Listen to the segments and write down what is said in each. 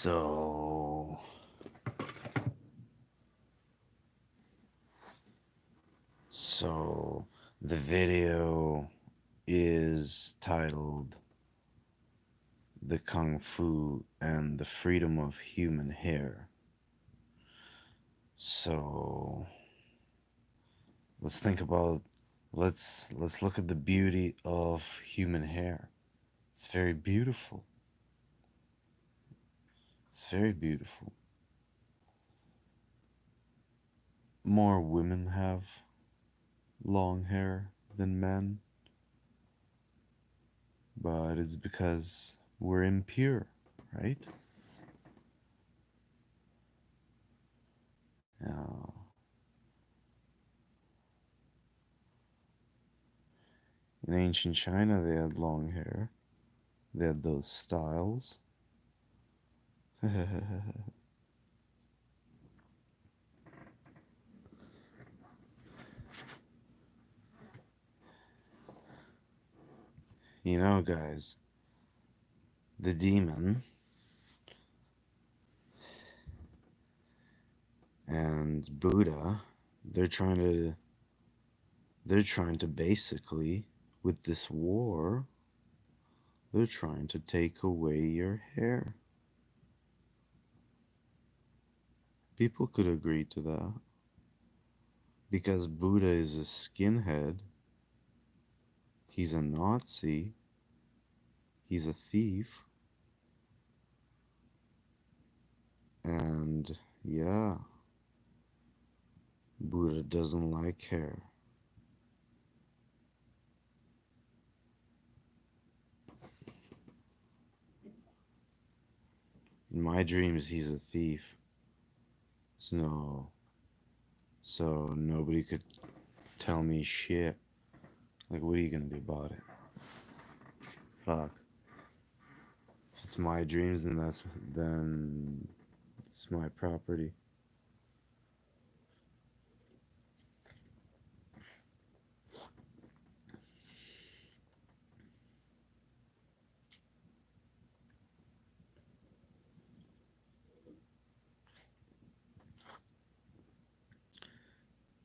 So, so the video is titled "The Kung Fu and the Freedom of Human Hair." So, let's think about let's look at the beauty of human hair. It's very beautiful. It's very beautiful. More women have long hair than men, but it's because we're impure, right? Yeah. In ancient China, they had long hair. They had those styles. You know, guys, the demon and Buddha, they're trying to they're trying to basically with this war, they're trying to take away your hair. People could agree to that because Buddha is a skinhead, he's a Nazi, he's a thief, and yeah, Buddha doesn't like hair. In my dreams, he's a thief. So nobody could tell me shit. Like, what are you gonna do about it? Fuck. If it's my dreams, then it's my property.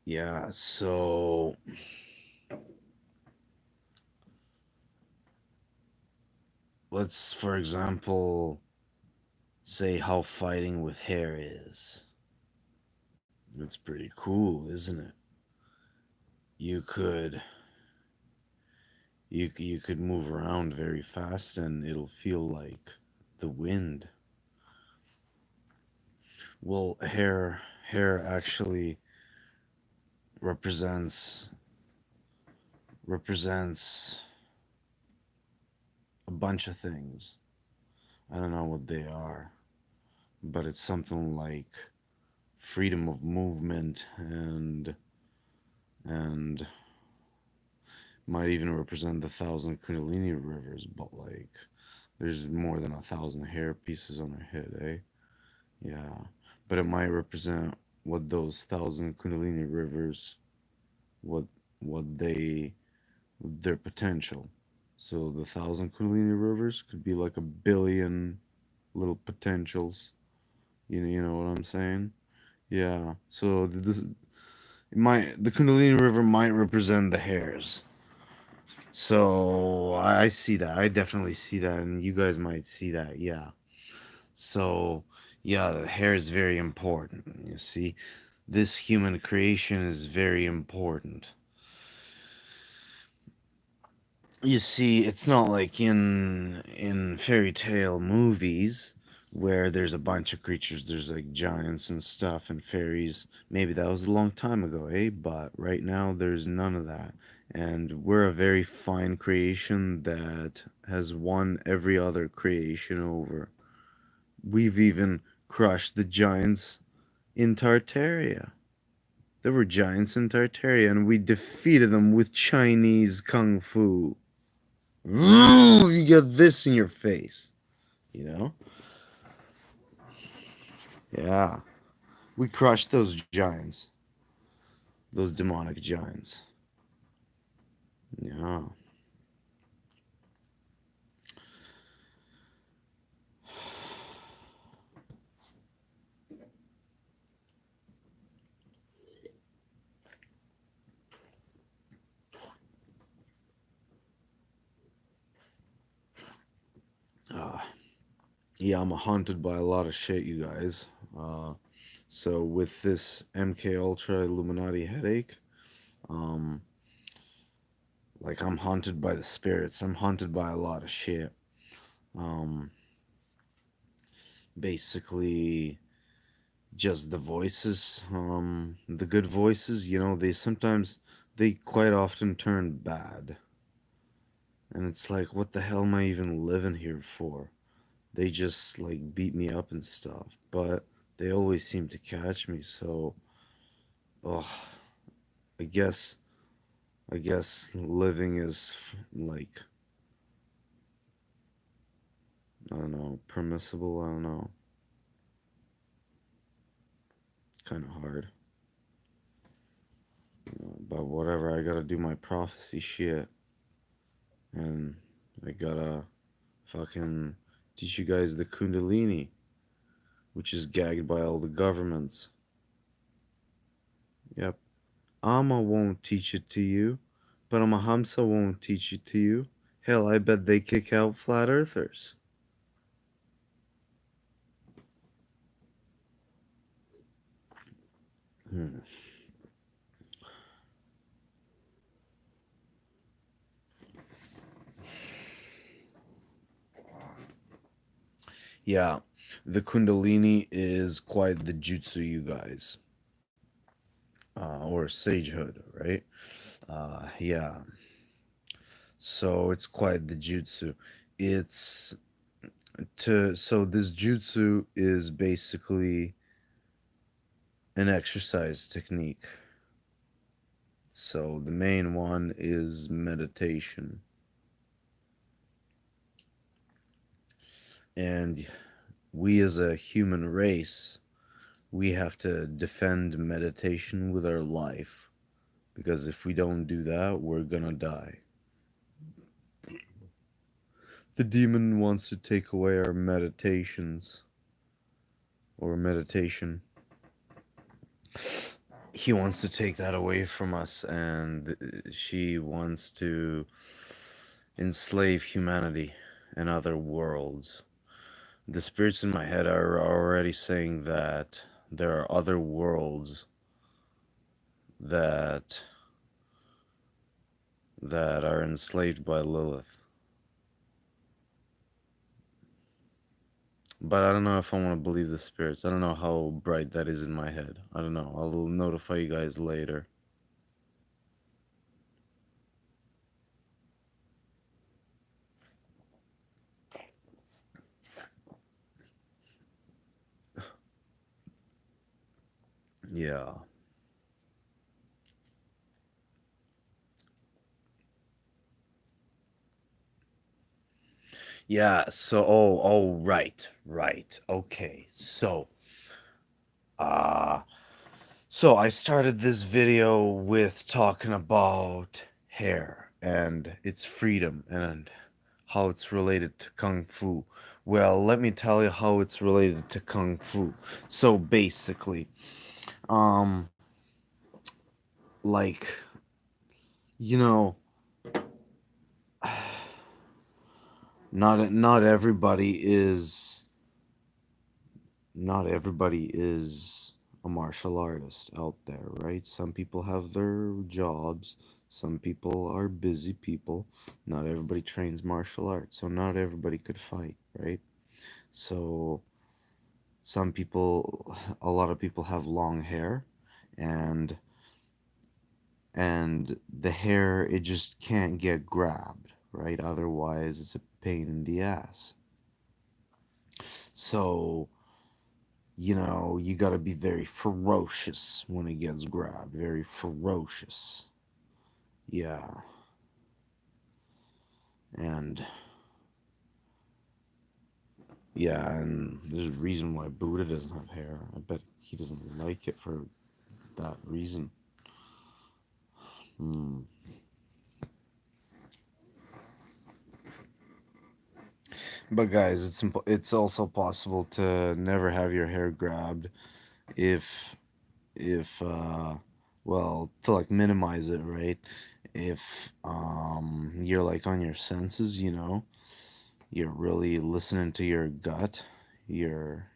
Yeah. So let's, for example, say how fighting with hair is. It's pretty cool, isn't it? You could you could move around very fast and it'll feel like the wind. Well, hair actually represents represents a bunch of things. I don't know what they are, but it's something like freedom of movement and might even represent the thousand Kundalini rivers, but like there's more than 1,000 hair pieces on her head, eh? Yeah. But it might represent what those thousand Kundalini rivers what what they their potential. So the thousand Kundalini rivers could be like a billion little potentials. You know what I'm saying? Yeah. So the Kundalini river might represent the hairs. So I see that. I definitely see that, and you guys might see that. Yeah. So yeah, the hair is very important. You see, this human creation is very important. You see, it's not like in fairy tale movies where there's a bunch of creatures. There's like giants and stuff and fairies. Maybe that was a long time ago, eh? But right now there's none of that. And we're a very fine creation that has won every other creation over. We've even crushed the giants in Tartaria. There were giants in Tartaria and we defeated them with Chinese kung fu. You get this in your face, you know? Yeah. We crushed those giants, those demonic giants. Yeah. Yeah, I'm haunted by a lot of shit, you guys. Uh, so with this MK Ultra Illuminati headache, um, like I'm haunted by the spirits. I'm haunted by a lot of shit. Um, Basically, just the voices, the good voices. They sometimes, they quite often turn bad, and it's like, what the hell am I even living here for? They just like beat me up and stuff, but they always seem to catch me. So, oh, I guess I guess living is like, I don't know, permissible. I don't know, kind of hard. But whatever, I gotta do my prophecy shit, and I gotta fucking teach you guys the Kundalini, which is gagged by all the governments. Yep, Amma won't teach it to you, but Amahamsa won't teach it to you. Hell, I bet they kick out flat earthers. Hmm. Yeah, the Kundalini is quite the jutsu, you guys, or sagehood, right? Yeah, so it's quite the jutsu. It's so this jutsu is basically an exercise technique. So the main one is meditation, and we as a human race, we have to defend meditation with our life, because if we don't do that, we're gonna die. The demon wants to take away our meditations or meditation. He wants to take that away from us, and she wants to enslave humanity and other worlds. The spirits in my head are already saying that there are other worlds that are enslaved by Lilith. But I don't know if I want to believe the spirits. I don't know how bright that is in my head. I don't know. I'll notify you guys later. Yeah. Yeah, so right, right. Okay. Uh so I started this video with talking about hair and its freedom and how it's related to kung fu. Well, let me tell you how it's related to kung fu. So basically, um like, you know, not everybody is not everybody is a martial artist out there, right? Some people have their jobs, some people are busy people. Not everybody trains martial arts, so not everybody could fight, right? So some people, a lot of people have long hair, and the hair, it just can't get grabbed, right? Otherwise it's a pain in the ass. So, you got to be very ferocious when it gets grabbed. Very ferocious. Yeah. And yeah, and there's a reason why Buddha doesn't have hair. I bet he doesn't like it for that reason. Hmm. But guys, it's also possible to never have your hair grabbed if if well, to like minimize it, right? If you're like on your senses, You're really listening to your gut, your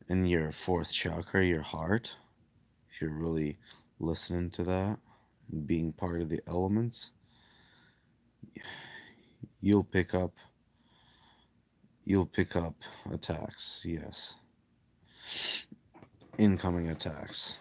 and your fourth chakra, your heart. If you're really listening to that, and being part of the elements, you'll pick up you'll pick up attacks. Yes, incoming attacks.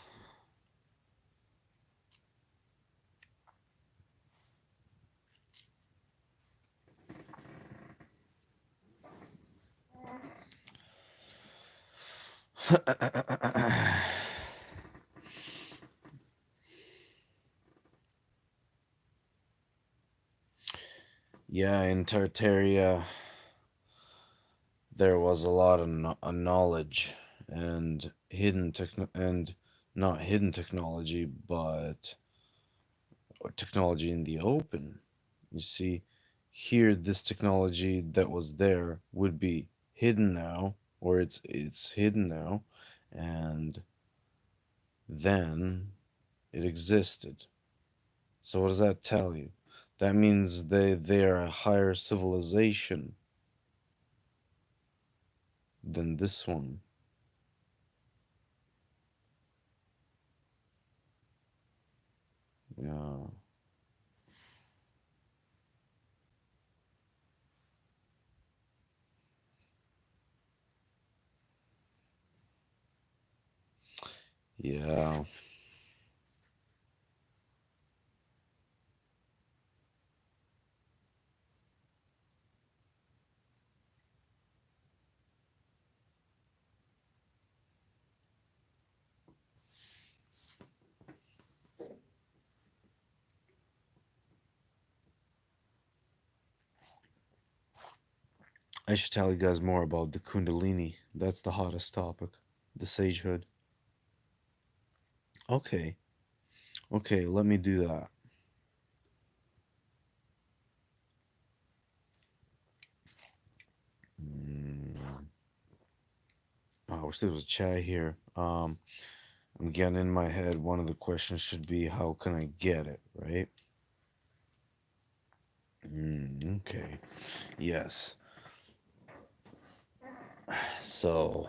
Yeah, in Tartaria, there was a lot of knowledge and not hidden technology, but technology in the open. You see, here this technology that was there would be hidden now, or it's hidden now, and then it existed. So what does that tell you? That means they are a higher civilization than this one. Yeah. Yeah. I should tell you guys more about the Kundalini. That's the hottest topic. The sagehood. Okay. Okay, let me do that. Mm. Oh, I wish there was a chat here. I'm getting in my head. One of the questions should be, how can I get it, right? Okay. Yes. So,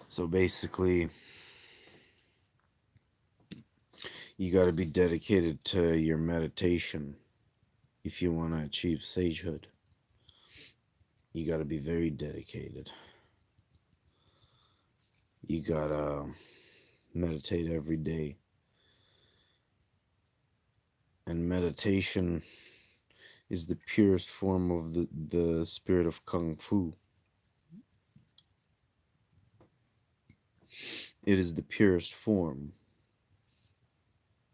so basically, you got to be dedicated to your meditation if you want to achieve sagehood. You got to be very dedicated. You got to meditate every day. And meditation is the purest form of the spirit of Kung Fu. It is the purest form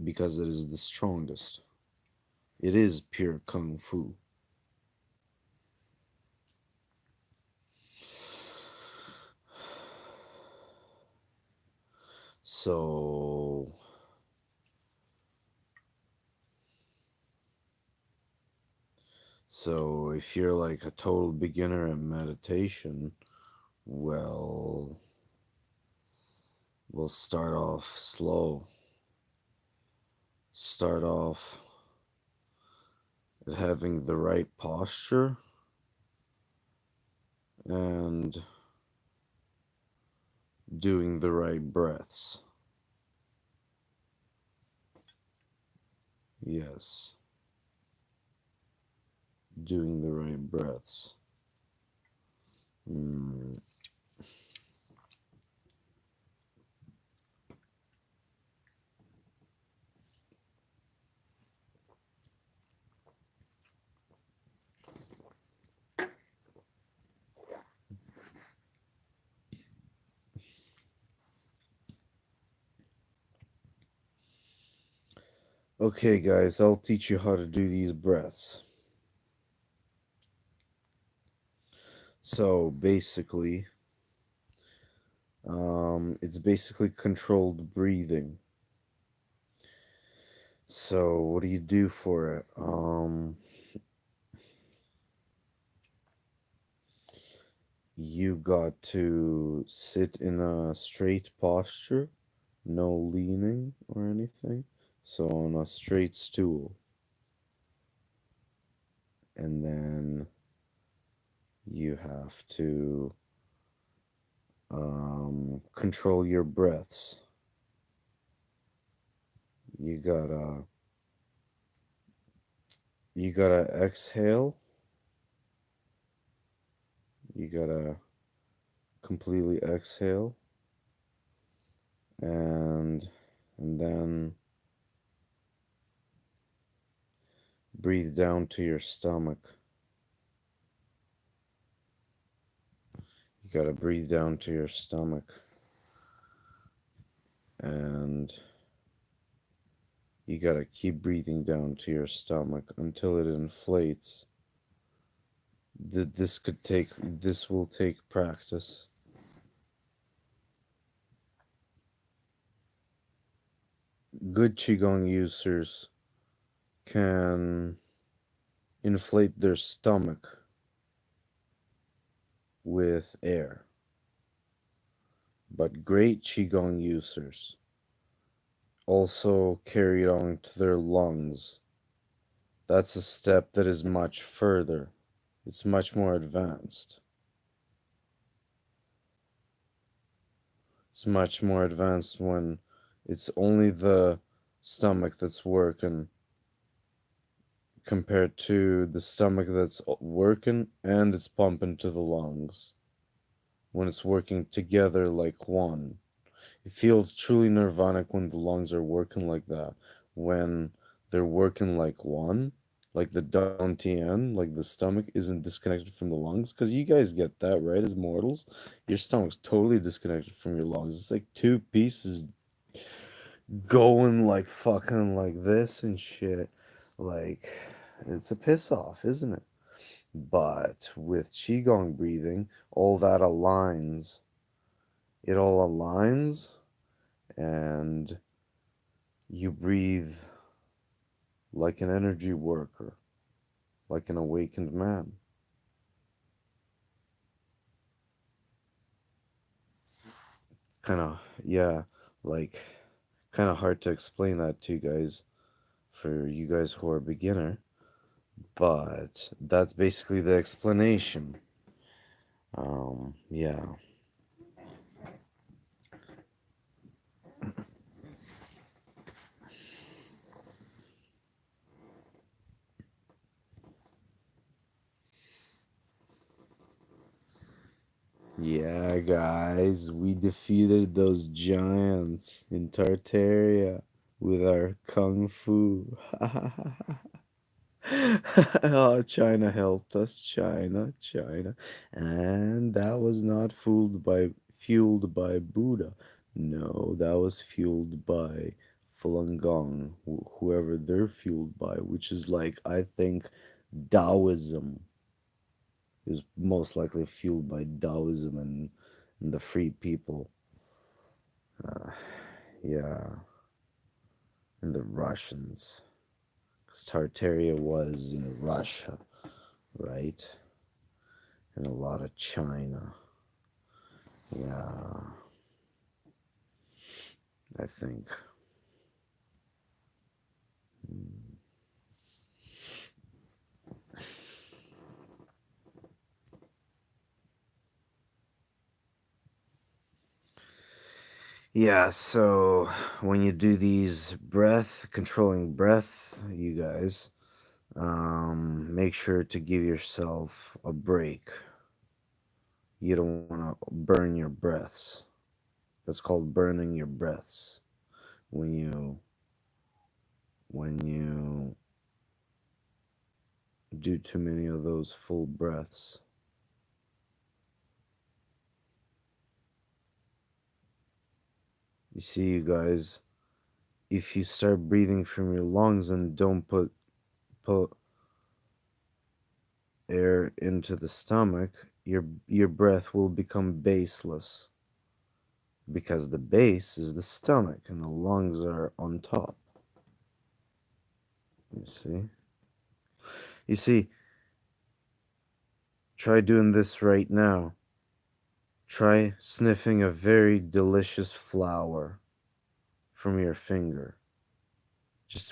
because it is the strongest. It is pure Kung Fu. So, so if you're like a total beginner at meditation, well, we'll start off slow. Start off at having the right posture and doing the right breaths. Yes, doing the right breaths. Mm. Okay, guys, I'll teach you how to do these breaths. So basically, it's basically controlled breathing. So what do you do for it? You got to sit in a straight posture no leaning or anything. So on a straight stool, and then you have to control your breaths. You gotta you gotta exhale. You gotta completely exhale, and then breathe down to your stomach. You gotta breathe down to your stomach, and you gotta keep breathing down to your stomach until it inflates. This will take practice. Good Qigong users can inflate their stomach with air, but great Qigong users also carry it on to their lungs. That's a step that is much further. It's much more advanced. It's much more advanced when it's only the stomach that's working compared to the stomach that's working and it's pumping to the lungs. When it's working together like one, it feels truly nirvanic when the lungs are working like that. When they're working like one, like the Dantian, like the stomach isn't disconnected from the lungs. Because you guys get that, right? As mortals, your stomach's totally disconnected from your lungs. It's like two pieces going like fucking like this and shit. Like, it's a piss off, isn't it? But with Qigong breathing, all that aligns. It all aligns, and you breathe like an energy worker, like an awakened man. Kind of, yeah, like, kind of hard to explain that to you guys for you guys who are beginner, but that's basically the explanation. Yeah. Yeah, guys, we defeated those giants in Tartaria with our kung fu. Oh, China helped us, China. And that was not fueled by Buddha. No, that was fueled by Falun Gong, whoever they're fueled by, which is like, I think, Taoism is most likely fueled by Taoism and the free people. Uh, yeah, and the Russians. Because Tartaria was in Russia, right? And a lot of China. Yeah, I think. Yeah, so when you do these controlling breath, you guys, make sure to give yourself a break. You don't want to burn your breaths. That's called burning your breaths. When you do too many of those full breaths. You see, you guys, if you start breathing from your lungs and don't put air into the stomach, your breath will become baseless because the base is the stomach and the lungs are on top. You see? You see, try doing this right now. Try sniffing a very delicious flower. from your finger.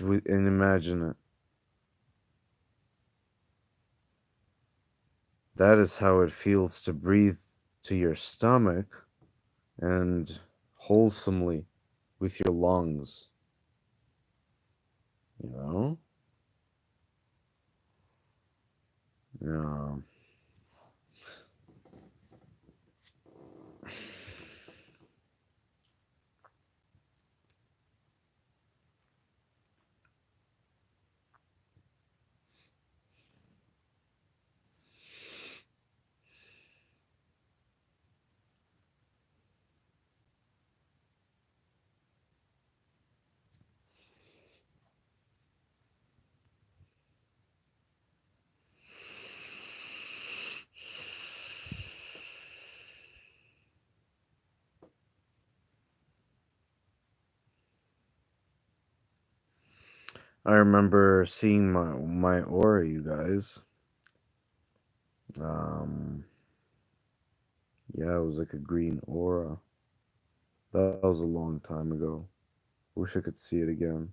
And imagine it. That is how it feels to breathe to your stomach and wholesomely with your lungs, you know? Yeah. I remember seeing my aura, you guys. Um, yeah, it was like a green aura. That was a long time ago. Wish I could see it again.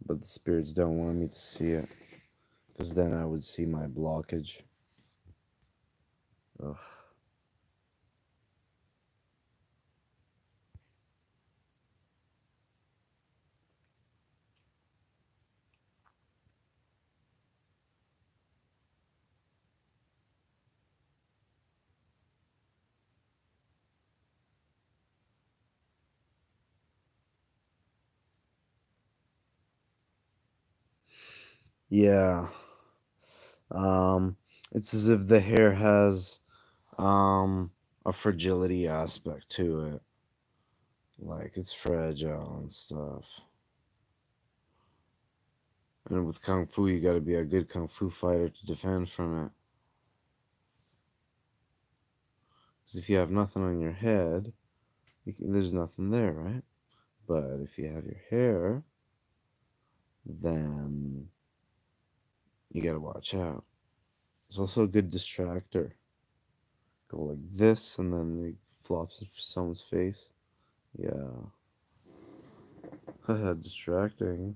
But the spirits don't want me to see it. Because then I would see my blockage. Ugh. Yeah. Um, it's as if the hair has a fragility aspect to it. Like it's fragile and stuff. And with Kung Fu, you gotta be a good Kung Fu fighter to defend from it. Because if you have nothing on your head, there's nothing there, right? But if you have your hair, then you gotta watch out. It's also a good distractor. Go like this, and then it flops it for someone's face. Yeah. Distracting.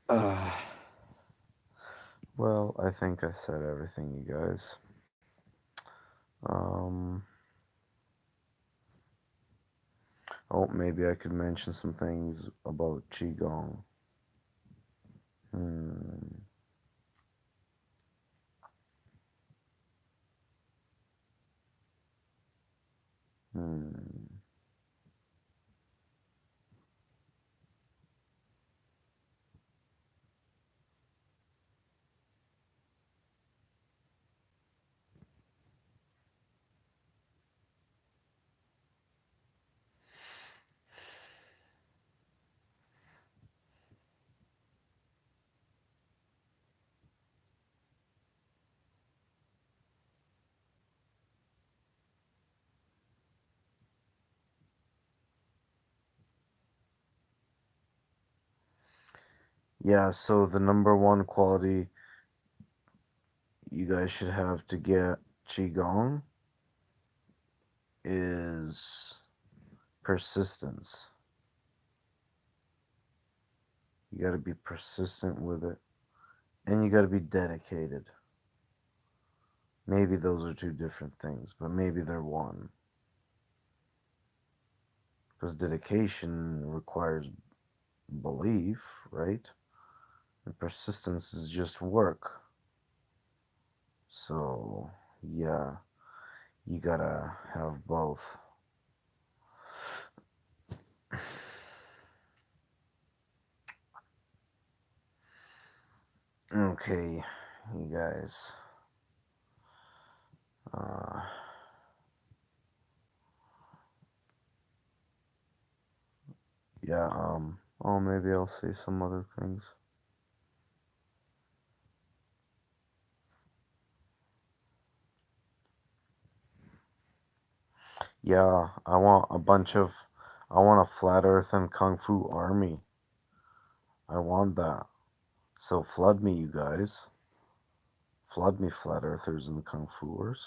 uh, well, I think I said everything, you guys. Um, oh, maybe I could mention some things about Qigong. Hmm. Hmm. Yeah, so the number one quality you guys should have to get Qigong is persistence. You got to be persistent with it, and you got to be dedicated. Maybe those are two different things, but maybe they're one. Because dedication requires belief, right? And persistence is just work. So, yeah, you gotta have both. Okay, you guys. Uh, yeah, oh, maybe I'll say some other things. Yeah, I want a flat earth and kung fu army. I want that. So flood me, you guys. Flood me, flat earthers and kung fuers.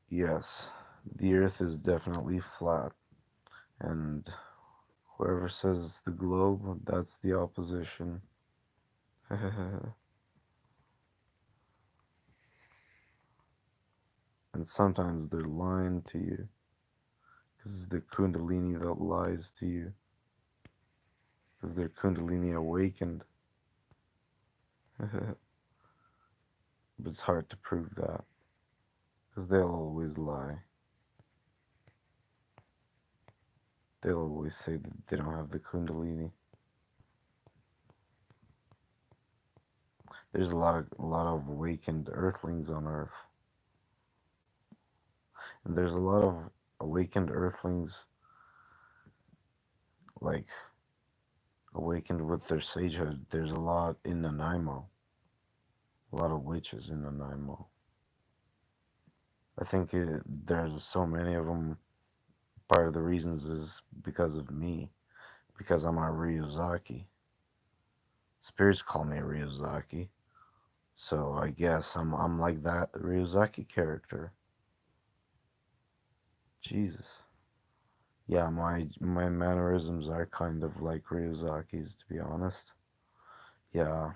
Yes, the earth is definitely flat, and whoever says the globe, that's the opposition. And sometimes they're lying to you, because it's the Kundalini that lies to you, because they're Kundalini awakened. But it's hard to prove that, because they'll always lie. They'll always say that they don't have the Kundalini. There's a lot of awakened Earthlings on Earth, and there's a lot of awakened Earthlings, like awakened with their sagehood. There's a lot in Nanaimo, a lot of witches in Nanaimo. I think there's so many of them. Part of the reasons is because of me, because I'm a Ryuzaki. Spirits call me a Ryuzaki, so I guess I'm like that Ryuzaki character. Jesus. Yeah, my mannerisms are kind of like Ryuzaki's, to be honest. Yeah,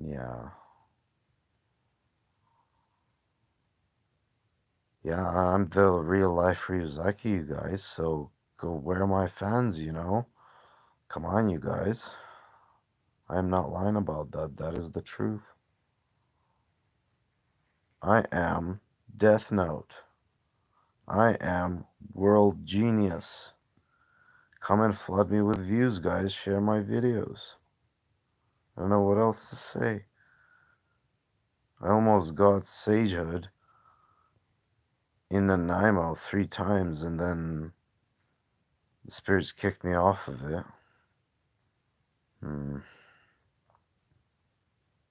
yeah, yeah. I'm the real life Ryuzaki, you guys. So go, where are my fans? Come on, you guys. I am not lying about that. That is the truth. I am Death Note. I am world genius. Come and flood me with views, guys. Share my videos. I don't know what else to say. I almost got sagehood in Nanaimo 3 times, and then the spirits kicked me off of it. Hmm.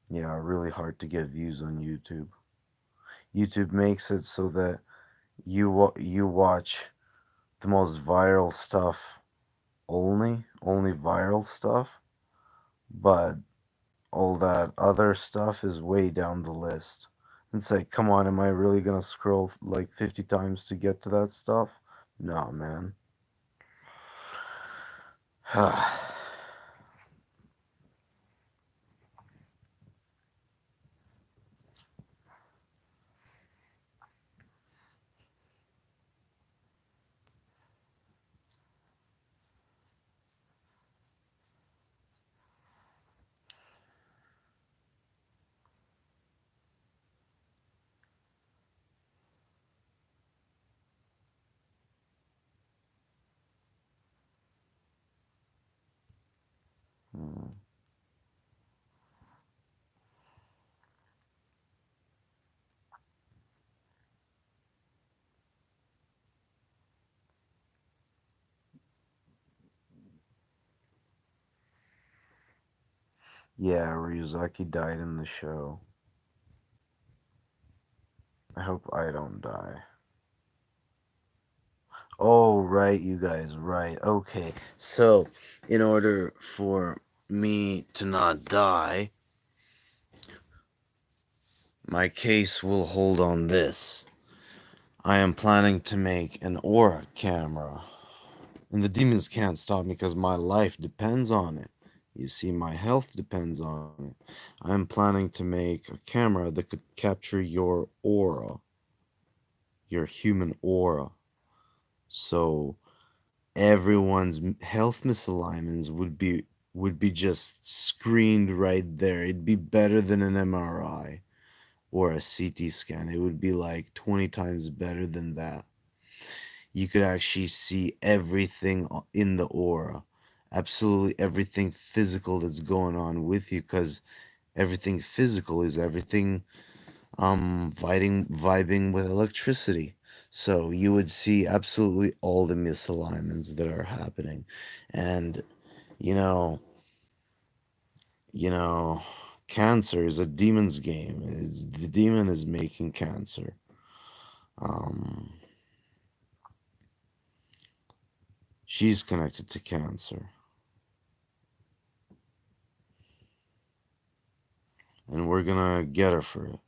Yeah, really hard to get views on YouTube. YouTube makes it so that you watch the most viral stuff only viral stuff, but all that other stuff is way down the list. It's like, come on, am I really gonna scroll like 50 times to get to that stuff? No, man. Hmm. Yeah, Ryuzaki died in the show. I hope I don't die. Oh, right, you guys, right. Okay. So, in order for me to not die, my case will hold on this. I am planning to make an aura camera. And the demons can't stop me because my life depends on it. You see, my health depends on it. I'm planning to make a camera that could capture your aura, your human aura. So everyone's health misalignments would be just screened right there. It'd be better than an MRI or a CT scan. It would be like 20 times better than that. You could actually see everything in the aura, absolutely everything physical that's going on with you, because everything physical is everything vibing with electricity. So you would see absolutely all the misalignments that are happening. And you know you know Cancer is a demon's game. The demon is making cancer. Um, she's connected to cancer, and we're gonna get her for it.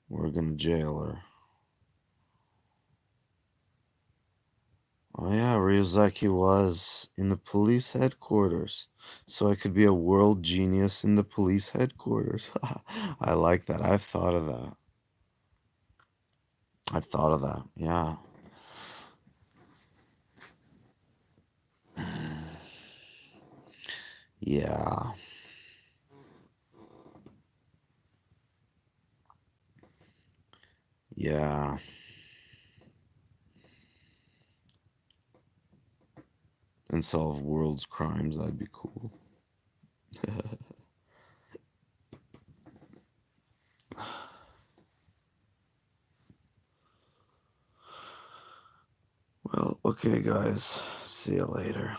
We're gonna jail her. Oh yeah, Ryuzaki was in the police headquarters. So I could be a world genius in the police headquarters. I like that. I've thought of that. I've thought of that. Yeah. Yeah. Yeah. And solve world's crimes. That'd be cool. Well, okay, guys. See you later.